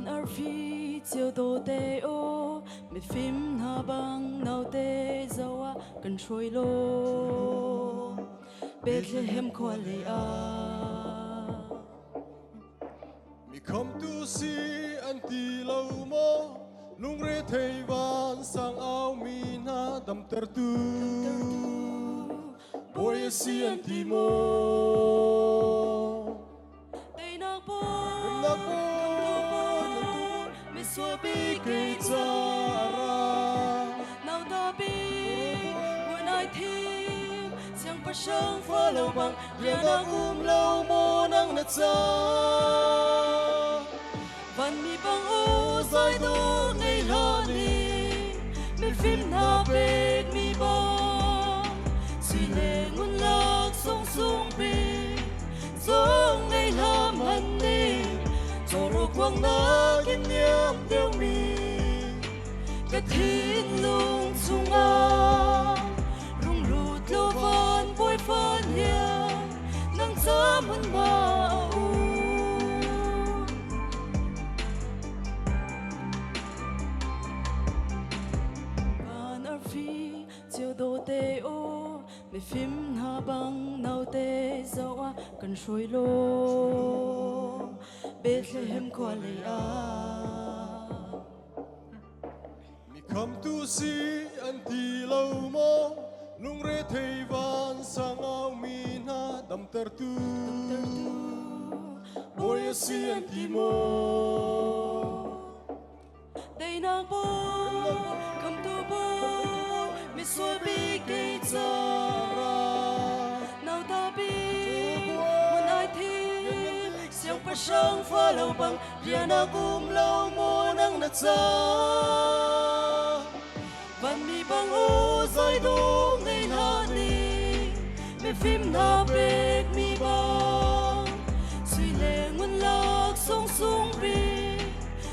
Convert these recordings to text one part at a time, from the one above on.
ở phía chiều đồ tê ô mẹ phim hà băng nào tê dâu à cần trôi lô Bethlehem khoa lệ à mi come to see anti lâu mo lung re thầy van sang ao mi na đam ter tu boy si anti mo tây nạc bô mi xua bi cây cha nào ta bi buồn ai thêm chẳng phải sáng phá lâu bằng nhà na lâu mô nắng nát cha van mi bang ô dài đô ngày lo đi mi phim na bê mi bang suy lệ nguồn lạc sông sông bê sông ngày làm hành đi cho rồi quăng na kinh nghiệm tiêu mi cái thiên lung sung a rung lụt lô van bôi phân hiền nắng sớm hơn bao chiều đồ tê ô mẹ phim hà băng nào tê dâu à cần trôi lô Bethlehem khoa lệ à mi come to see anti lâu mo lung re thầy van sang ao mi na đam ter tu boy si anti mo đây nàng bố cầm tu bố mi xua bi cây cha nào ta bi muốn ai thêm siêu phát sáng phá lâu bằng ria na lâu mô nắng nát cha van mi bang ô dài đô ngày hạ ni mi phim na bê mi bang suy lệ nguồn lạc sông sung bi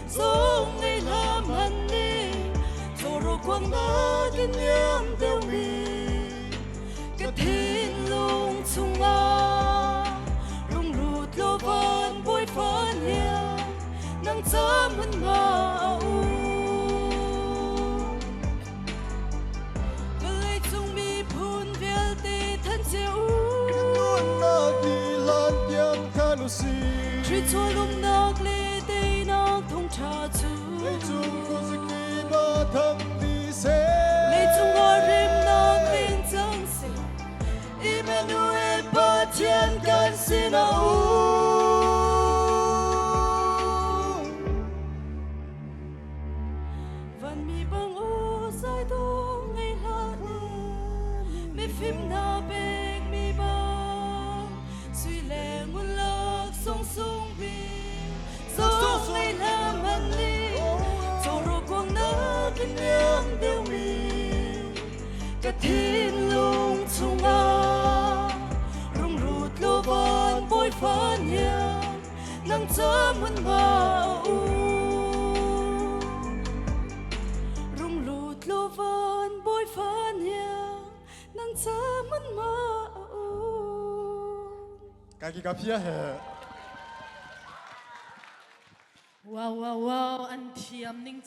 sông ngày làm hành đi cho rồi quăng na kinh nghiệm tiêu mi cái thiên lung sung a rung lụt lô van bôi phân hiền nắng sớm hơn màu với chung mi phun việt tê thân chiếu luôn na đi lan tiếng khanu si truy cho lung nạc lê tê nạc thông trà chú lấy chung có gì kỳ ba thằng đi xe lấy chung hoa rim nạc lên chẳng xì Emmanuel ba thiên can xin van mi bang ô dài đô ngày hạ ni mi phim na bê mi bang suy lệ nguồn lạc sông sung bi sông ngày làm hành đi cho rồi quăng na kinh nghiệm tiêu mi cái thiên lung sung a rung lụt lô van bôi phân hiền nắng sớm hơn màu rung lụt lô van bôi phân hiền nắng sớm hơn màu kaki kapia he Wow, wow, wow, anh thiam ninh